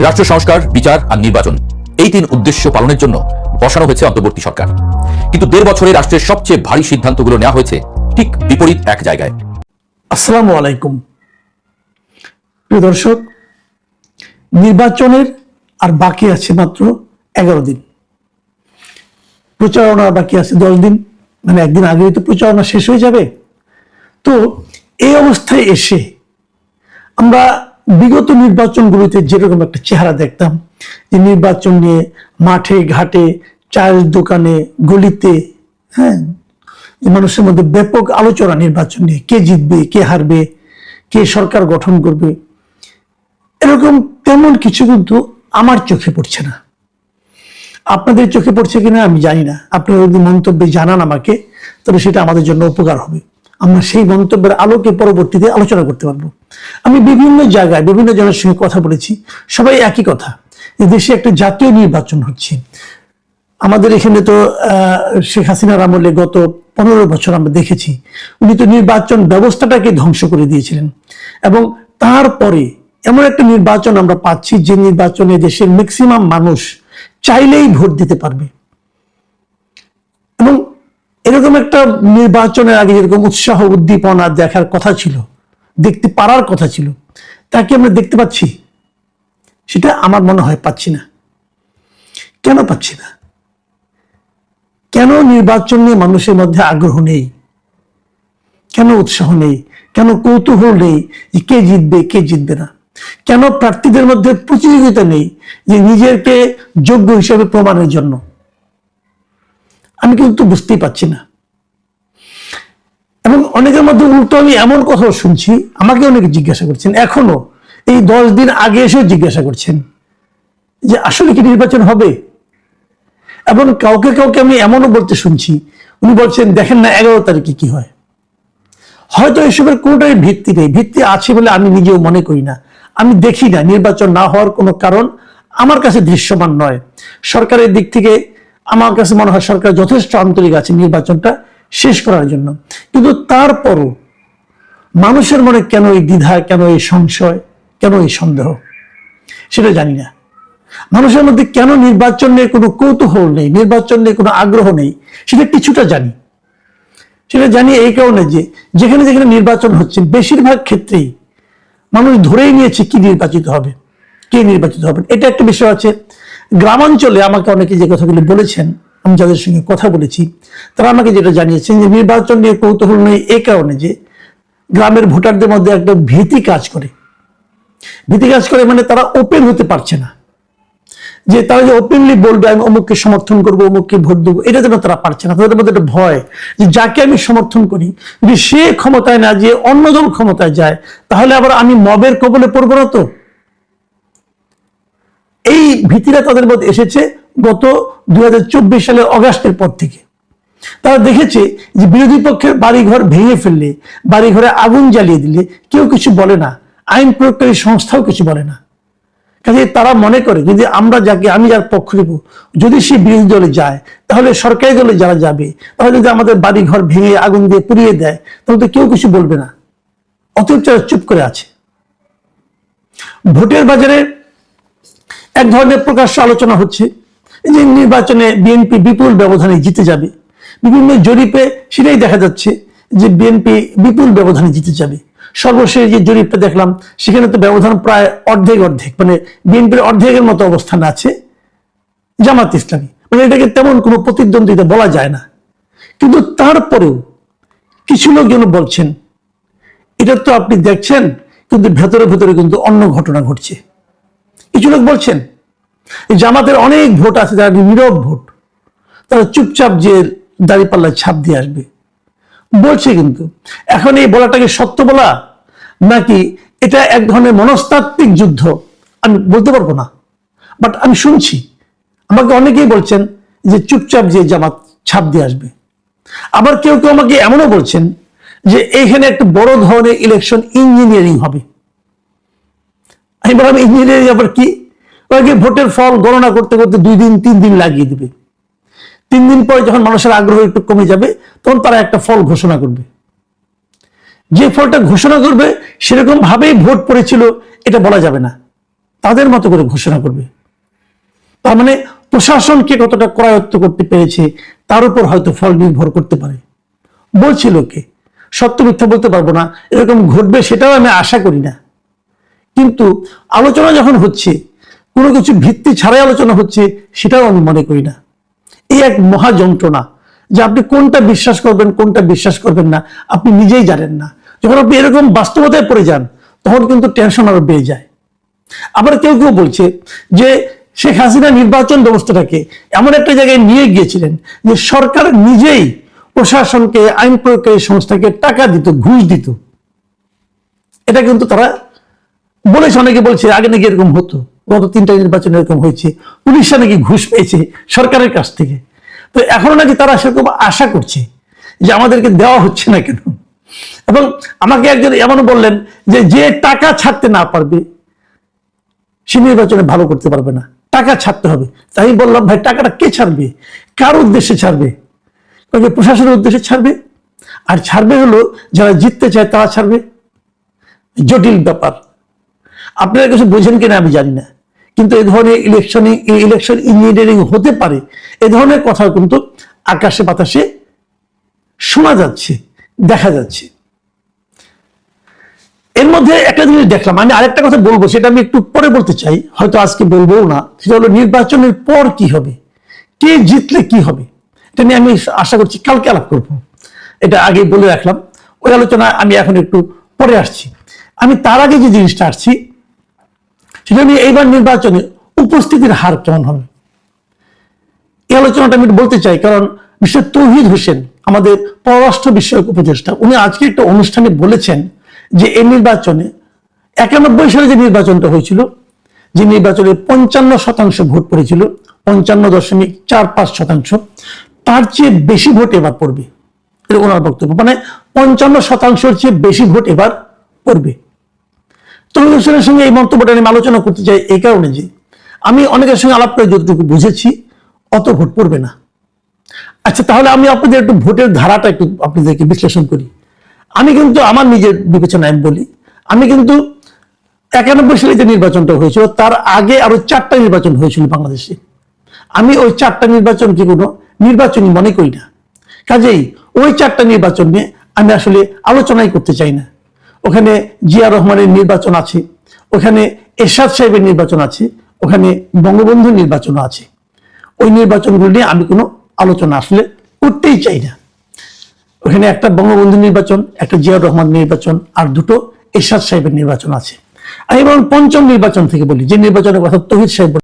রাষ্ট্র সংস্কার, বিচার আর নির্বাচন, এই তিন উদ্দেশ্য পালনের জন্য বসানো হয়েছে অন্তর্বর্তী সরকার। কিন্তু ১.৫ বছরে রাষ্ট্রের সবচেয়ে ভারী সিদ্ধান্তগুলো নেওয়া হয়েছে ঠিক বিপরীত এক জায়গায়। আসসালামু আলাইকুম প্রিয় দর্শক, নির্বাচনের আর বাকি আছে মাত্র 11 দিন। প্রচারণা বাকি আছে 10 দিন, মানে একদিন আগেই তো প্রচারণা শেষ হয়ে যাবে। তো এই অবস্থায় এসে আমরা বিগত নির্বাচনগুলোতে যেরকম একটা চেহারা দেখতাম, যে নির্বাচন নিয়ে মাঠে ঘাটে, চায়ের দোকানে, গলিতে, মানুষের মধ্যে ব্যাপক আলোচনা নির্বাচন নিয়ে, কে জিতবে, কে হারবে, কে সরকার গঠন করবে, এরকম তেমন কিছু কিন্তু আমার চোখে পড়ছে না। আপনাদের চোখে পড়ছে কিনা আমি জানি না। আপনারা যদি মন্তব্যে জানান আমাকে, তবে সেটা আমাদের জন্য উপকার হবে। আমরা সেই মন্তব্যের আলোকে পরবর্তীতে আলোচনা করতে পারবো। আমি বিভিন্ন জায়গায় বিভিন্ন জনের সঙ্গে কথা বলেছি, সবাই একই কথা, যে দেশে একটা জাতীয় নির্বাচন হচ্ছে। আমাদের এখানে তো শেখ হাসিনার আমলে গত 15 বছর আমরা দেখেছি, উনি তো নির্বাচন ব্যবস্থাটাকে ধ্বংস করে দিয়েছিলেন। এবং তারপরে এমন একটা নির্বাচন আমরা পাচ্ছি, যে নির্বাচনে দেশের ম্যাক্সিমাম মানুষ চাইলেই ভোট দিতে পারবে। এবং এরকম একটা নির্বাচনের আগে যেরকম উৎসাহ উদ্দীপনা দেখার কথা ছিল, দেখতে পারার কথা ছিল, তাকে আমরা দেখতে পাচ্ছি? সেটা আমার মনে হয় পাচ্ছি না। কেন পাচ্ছি না? কেন নির্বাচন নিয়ে মানুষের মধ্যে আগ্রহ নেই? কেন উৎসাহ নেই? কেন কৌতূহল নেই যে কে জিতবে, কে জিতবে না? কেন প্রার্থীদের মধ্যে প্রতিযোগিতা নেই যে নিজেকে যোগ্য হিসেবে প্রমাণের জন্য? আমি কিন্তু বুঝতেই পারছি না। এবং অনেকের মধ্যে উল্টো আমি এমন কথা শুনছি, আমাকে অনেকে জিজ্ঞাসা করছেন, এখনো এই 10 দিন আগে এসেও জিজ্ঞাসা করছেন যে আসলে কি নির্বাচন হবে। এবং কাউকে কাউকে আমি এমনও বলতে শুনছি, উনি বলছেন দেখেন না 11 তারিখে কি হয়। হয়তো এসবের কোনোটাই ভিত্তি নেই। ভিত্তি আছে বলে আমি নিজেও মনে করি না। আমি দেখি না নির্বাচন না হওয়ার কোনো কারণ আমার কাছে দৃশ্যমান নয়। সরকারের দিক থেকে আমার কাছে মনে হয় সরকার যথেষ্ট আন্তরিক আছে নির্বাচনটা শেষ করার জন্য। কিন্তু তারপরও মানুষের মনে কেন এই দ্বিধা, কেন এই সংশয়, কেন এই সন্দেহ, সেটা জানি না। মানুষের মধ্যে কেন নির্বাচন নিয়ে কোনো কৌতূহল নেই, নির্বাচন নিয়ে কোনো আগ্রহ নেই, সেটা কিছুটা জানি। সেটা জানি এই কারণে যে যেখানে যেখানে নির্বাচন হচ্ছে বেশিরভাগ ক্ষেত্রেই মানুষ ধরেই নিয়েছে কি নির্বাচিত হবে, কে নির্বাচিত হবে। এটা একটা বিষয় আছে। গ্রামাঞ্চলে আমাকে অনেকে যে কথাগুলো বলেছেন, আমি যাদের সঙ্গে কথা বলেছি, তারা আমাকে যেটা জানিয়েছেন যে নির্বাচন নিয়ে কৌতূহল নেই এই কারণে যে গ্রামের ভোটারদের মধ্যে একটা ভীতি কাজ করে। ভীতি কাজ করে মানে তারা ওপেন হতে পারছে না, যে তারা যে ওপেনলি বলবে আমি অমুককে সমর্থন করবো, অমুককে ভোট দেবো, এটা যেন তারা পারছে না। তাদের মধ্যে একটা ভয় যে যাকে আমি সমর্থন করি যদি সে ক্ষমতায় না যে অন্য দল ক্ষমতায় যায়, তাহলে আবার আমি মবের কবলে পড়বো না তো। এই ভীতিটা তাদের মধ্যে এসেছে গত 2024 সালের অগাস্টের পর থেকে। তারা দেখেছে যে বিরোধী পক্ষের বাড়িঘর ভেঙে ফেললে, বাড়িঘরে আগুন জ্বালিয়ে দিলে কেউ কিছু বলে না, আইন প্রয়োগকারী সংস্থাও কিছু বলে না। কাজে তারা মনে করে যদি আমরা আমি যার পক্ষ নেব, যদি সে বিরোধী দলে যায়, তাহলে সরকারি দলে যারা যাবে, তাহলে যদি আমাদের বাড়ি ঘর ভেঙে আগুন দিয়ে পুড়িয়ে দেয়, তাহলে তো কেউ কিছু বলবে না। অতএব তারা চুপ করে আছে। ভোটের বাজারে এক ধরনের প্রকাশ্য আলোচনা হচ্ছে যে নির্বাচনে বিএনপি বিপুল ব্যবধানে জিতে যাবে। বিভিন্ন জরিপে সেটাই দেখা যাচ্ছে যে বিএনপি বিপুল ব্যবধানে জিতে যাবে। সর্বশেষ যে জরিপটা দেখলাম, সেখানে তো ব্যবধান প্রায় অর্ধেক, মানে বিএনপির অর্ধেকের মতো অবস্থান আছে জামাত ইসলামী। মানে এটাকে তেমন কোনো প্রতিদ্বন্দ্বিতা বলা যায় না। কিন্তু তারপরেও কিছু লোক যেন বলছেন এটা তো আপনি দেখছেন, কিন্তু ভেতরে ভেতরে কিন্তু অন্য ঘটনা ঘটছে। কিছু লোক বলছেন জামাতের অনেক ভোট আছে যারা নীরব ভোট, তারা চুপচাপ যে দাঁড়িপাল্লায় ছাপ দিয়ে আসবে বলছে। কিন্তু এখন এই বলাটাকে সত্য বলা নাকি এটা এক ধরনের মনস্তাত্ত্বিক যুদ্ধ আমি বলতে পারবো না। বাট আমি শুনছি, আমাকে অনেকেই বলছেন যে চুপচাপ যে জামাত ছাপ দিয়ে আসবে। আবার কেউ কেউ আমাকে এমনও বলছেন যে এখানে একটা বড় ধরনের ইলেকশন ইঞ্জিনিয়ারিং হবে। আমি বললাম ইঞ্জিনিয়ারিং আবার কি? ওকে ভোটের ফল গণনা করতে করতে 2 দিন 3 দিন লাগিয়ে দেবে। 3 দিন পরে যখন মানুষের আগ্রহ একটু কমে যাবে, তখন তারা একটা ফল ঘোষণা করবে। যে ফলটা ঘোষণা করবে সেরকম ভাবেই ভোট পড়েছিল এটা বলা যাবে না। তাদের মতো করে ঘোষণা করবে। তার মানে প্রশাসনকে কতটা করায়ত্ত করতে পেরেছে তার উপর হয়তো ফল নির্ভর করতে পারে। বলছিল কে, সত্য মিথ্যা বলতে পারবো না, এরকম ঘটবে সেটাও আমি আশা করি না। কিন্তু আলোচনা যখন হচ্ছে, কোনো কিছু ভিত্তি ছাড়াই আলোচনা হচ্ছে, সেটাও আমি মনে করি না। এই এক মহা যন্ত্রণা যে আপনি কোনটা বিশ্বাস করবেন কোনটা বিশ্বাস করবেন না আপনি নিজেই জানেন না। যখন আপনি এরকম বাস্তবতায় পড়ে যান তখন কিন্তু টেনশন আরো বেড়ে যায়। আবার কেউ কেউ বলছে যে শেখ হাসিনা নির্বাচন ব্যবস্থাটাকে এমন একটা জায়গায় নিয়ে গিয়েছিলেন যে সরকার নিজেই প্রশাসনকে, আইন প্রয়োগকারী সংস্থাকে টাকা দিত, ঘুষ দিত। এটা কিন্তু তারা বলেছে, অনেকে বলছে আগে নাকি এরকম হতো, গত 3টা নির্বাচন এরকম হয়েছে, পুলিশরা নাকি ঘুষ পেয়েছে সরকারের কাছ থেকে। তো এখনো নাকি তারা সেরকম আশা করছে যে আমাদেরকে দেওয়া হচ্ছে না কেন। এবং আমাকে একজন এমন বললেন যে যে টাকা ছাড়তে না পারবে সে নির্বাচনে ভালো করতে পারবে না, টাকা ছাড়তে হবে। তাই বললাম ভাই টাকাটা কে ছাড়বে, কার উদ্দেশ্যে ছাড়বে? প্রশাসনের উদ্দেশ্যে ছাড়বে, আর ছাড়বে হলো যারা জিততে চায় তারা ছাড়বে। জটিল ব্যাপার। আপনারা কিছু বোঝেন কিনা আমি জানি না, কিন্তু এই ধরনের ইলেকশন ইঞ্জিনিয়ারিং হতে পারে, এ ধরনের কথা কিন্তু আকাশে বাতাসে শোনা যাচ্ছে, দেখা যাচ্ছে। এর মধ্যে একটা জিনিস দেখলাম, আমি আরেকটা কথা বলবো, সেটা আমি একটু পরে বলতে চাই, হয়তো আজকে বলবো না। সেটা হলো নির্বাচনের পর কি হবে, কে জিতলে কি হবে, এটা নিয়ে আমি আশা করছি কালকে আলাপ করবো। এটা আগে বলে রাখলাম, ওই আলোচনা আমি এখন একটু পরে আসছি। আমি তার আগে যে জিনিসটা আসছি সেটা নিয়ে এইবার নির্বাচনে উপস্থিতির হার কেমন হবে, এই আলোচনাটা আমি বলতে চাই। কারণ মিস্টার তৌহিদ হোসেন, আমাদের পররাষ্ট্র বিষয়ক উপদেষ্টা, উনি আজকে একটা অনুষ্ঠানে বলেছেন যে এই নির্বাচনে 91 সালে যে নির্বাচনটা হয়েছিল, যে নির্বাচনে 55% ভোট পড়েছিল, 55.45%, তার চেয়ে বেশি ভোট এবার পড়বে। এটা ওনার বক্তব্য, মানে 55%-র চেয়ে বেশি ভোট এবার পড়বে। তৌহিদ হোসেনের সঙ্গে এই মন্তব্যটা আমি আলোচনা করতে চাই এই কারণে যে আমি অনেকের সঙ্গে আলাপ করে যতটুকু বুঝেছি অত ভোট পড়বে না। আচ্ছা, তাহলে আমি আপনাদের একটু ভোটের ধারাটা একটু আপনাদেরকে বিশ্লেষণ করি। আমি কিন্তু আমার নিজের বিবেচনায় বলি, আমি কিন্তু 91 সালে যে নির্বাচনটা হয়েছিল তার আগে আরো 4টা নির্বাচন হয়েছিল বাংলাদেশে। আমি ওই 4টা নির্বাচনকে কোনো নির্বাচনই মনে করি না। কাজেই ওই 4টা নির্বাচন নিয়ে আমি আসলে আলোচনাই করতে চাই না। ওখানে জিয়া রহমানের নির্বাচন আছে, ওখানে এরশাদ সাহেবের নির্বাচন আছে, ওখানে বঙ্গবন্ধুর নির্বাচন আছে। ওই নির্বাচনগুলো নিয়ে আমি কোনো আলোচনা আসলে করতেই চাই না। ওখানে একটা বঙ্গবন্ধু নির্বাচন, একটা জিয়াউর রহমান নির্বাচন, আর 2টো এরশাদ সাহেবের নির্বাচন আছে। আমি এবং পঞ্চম নির্বাচন থেকে বলি, যে নির্বাচনের কথা তৌহিদ সাহেব